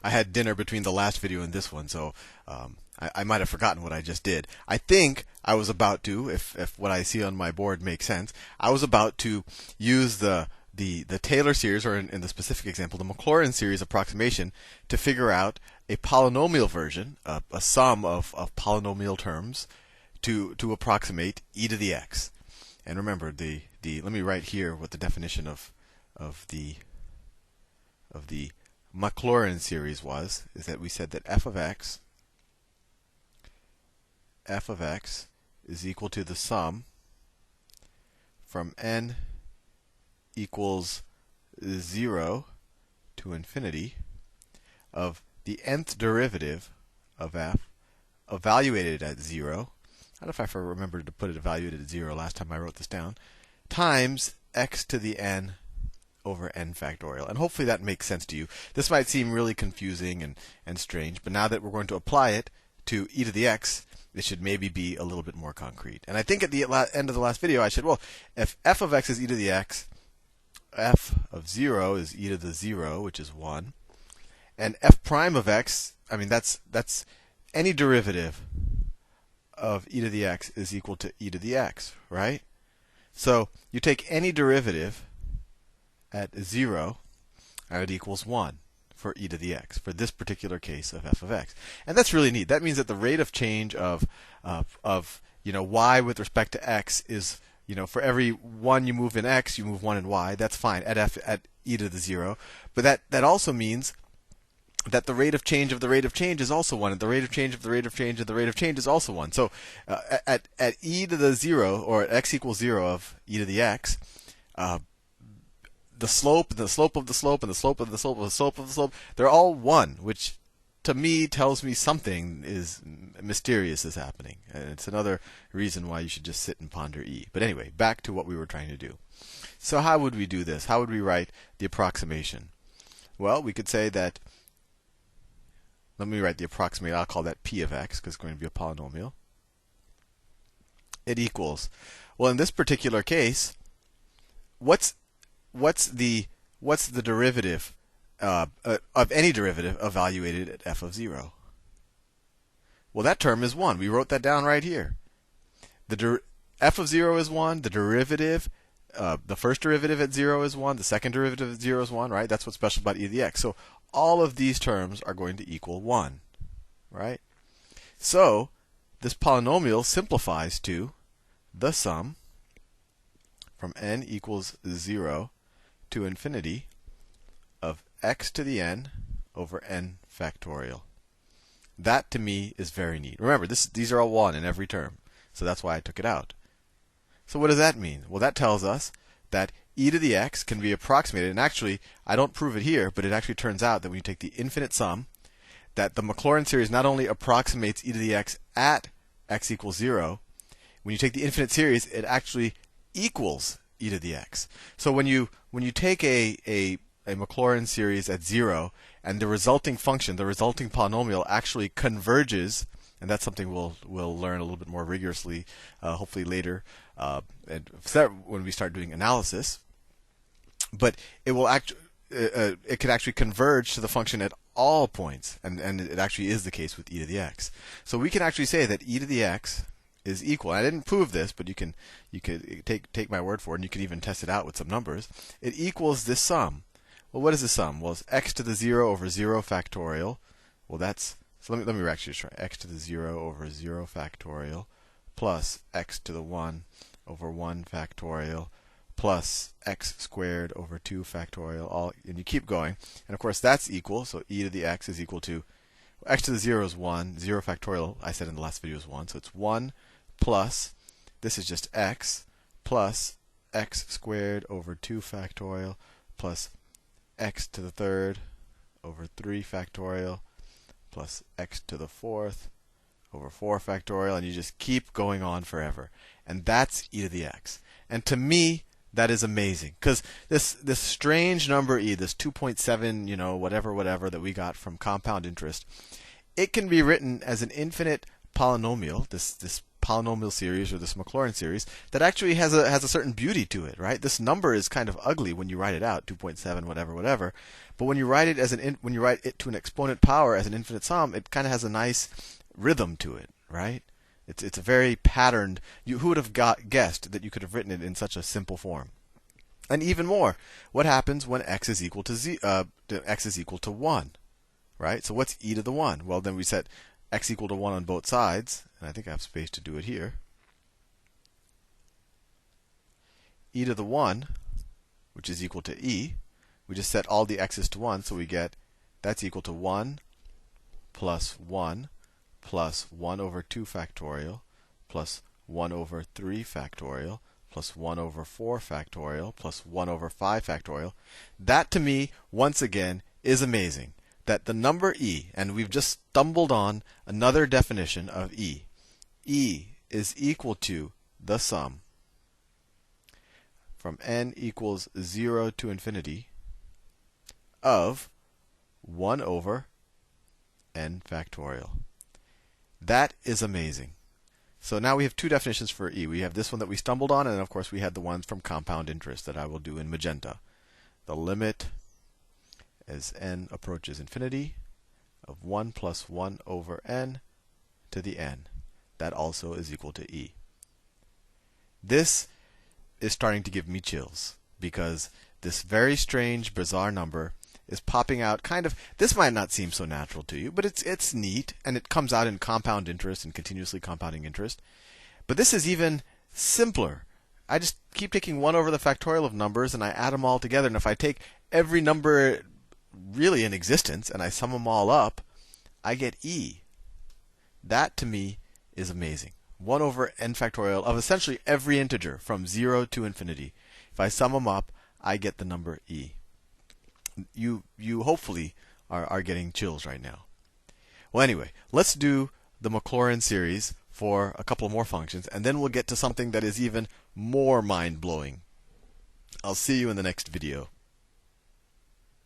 I had dinner between the last video and this one, so I might have forgotten what I just did. I think I was about to, if what I see on my board makes sense, I was about to use the Taylor series, or in the specific example, the Maclaurin series approximation, to figure out a polynomial version, a sum of polynomial terms, to approximate e to the x. And remember, let me write here what the definition of the Maclaurin series was, is that we said that f of x is equal to the sum from n equals 0 to infinity of the nth derivative of f evaluated at 0. I don't know if I remembered to put it evaluated at 0 last time I wrote this down, times x to the n over n factorial. And hopefully that makes sense to you. This might seem really confusing and strange, but now that we're going to apply it to e to the x, it should maybe be a little bit more concrete. And I think at the end of the last video I said, well, if f of x is e to the x, f of 0 is e to the 0, which is 1. And f prime of x, I mean, that's any derivative of e to the x is equal to e to the x, right? So you take any derivative at 0, and it equals 1 for e to the x, for this particular case of f of x. And that's really neat. That means that the rate of change of y with respect to x is, for every 1 you move in x, you move 1 in y. That's fine at e to the 0. But that also means that the rate of change of the rate of change is also 1, and the rate of change of the rate of change of the rate of change is also 1. So at e to the 0, or at x equals 0 of e to the x, the slope, the slope of the slope, and the slope of the slope of the slope of the slope, they're all 1, which to me tells me something is mysterious is happening. And it's another reason why you should just sit and ponder e. But anyway, back to what we were trying to do. So how would we do this? How would we write the approximation? Well, we could say that, let me write the approximate, I'll call that p of x, because it's going to be a polynomial. It equals, well, in this particular case, what's the derivative of any derivative evaluated at f of 0? Well, that term is 1. We wrote that down right here. F of 0 is 1. The derivative, the first derivative at 0 is 1. The second derivative at 0 is 1, right? That's what's special about e to the x. So all of these terms are going to equal 1, right? So this polynomial simplifies to the sum from n equals 0 to infinity of x to the n over n factorial. That to me is very neat. Remember, these are all 1 in every term, so that's why I took it out. So what does that mean? Well, that tells us that e to the x can be approximated, and actually, I don't prove it here, but it actually turns out that when you take the infinite sum, that the Maclaurin series not only approximates e to the x at x equals 0, when you take the infinite series, it actually equals e to the x. So when you take a Maclaurin series at 0, and the resulting function, the resulting polynomial, actually converges, and that's something we'll learn a little bit more rigorously, hopefully later, and when we start doing analysis. But it will it could actually converge to the function at all points, and it actually is the case with e to the x. So we can actually say that e to the x is equal. And I didn't prove this, but you could take my word for it, and you can even test it out with some numbers. It equals this sum. Well, what is the sum? Well, it's x to the 0 over 0 factorial. Well, that's, so let me actually try x to the 0 over 0 factorial plus x to the 1 over 1 factorial plus x squared over 2 factorial, and you keep going. And of course that's equal, so e to the x is equal to, x to the 0 is 1, 0 factorial, I said in the last video, is 1, so it's 1 plus, this is just x, plus x squared over 2 factorial plus x to the third over 3 factorial plus x to the fourth over 4 factorial, and you just keep going on forever. And that's e to the x. And to me, that is amazing, because this strange number e, this 2.7, whatever that we got from compound interest, it can be written as an infinite polynomial, this polynomial series or this Maclaurin series that actually has a certain beauty to it, right? This number is kind of ugly when you write it out, 2.7, whatever, whatever. But when you write it when you write it to an exponent power as an infinite sum, it kind of has a nice rhythm to it, right? It's a very patterned. Who would have guessed that you could have written it in such a simple form? And even more, what happens when x is equal to x is equal to 1, right? So what's e to the 1? Well, then we set x equal to 1 on both sides, and I think I have space to do it here. E to the 1, which is equal to e, we just set all the x's to 1, so we get that's equal to 1 plus 1 plus 1 over 2 factorial plus 1 over 3 factorial plus 1 over 4 factorial plus 1 over 5 factorial. That, to me, once again, is amazing. That the number e, and we've just stumbled on another definition of e. E is equal to the sum from n equals 0 to infinity of 1 over n factorial. That is amazing. So now we have two definitions for e. We have this one that we stumbled on, and of course we had the ones from compound interest that I will do in magenta. The limit as n approaches infinity of 1 plus 1 over n to the n. That also is equal to e. This is starting to give me chills, because this very strange, bizarre number is popping out kind of. This might not seem so natural to you, but it's neat, and it comes out in compound interest and continuously compounding interest. But this is even simpler. I just keep taking 1 over the factorial of numbers, and I add them all together. And if I take every number really in existence and I sum them all up, I get e. That, to me, is amazing. 1 over n factorial of essentially every integer from 0 to infinity. If I sum them up, I get the number e. You hopefully are getting chills right now. Well, anyway, let's do the Maclaurin series for a couple more functions, and then we'll get to something that is even more mind-blowing. I'll see you in the next video.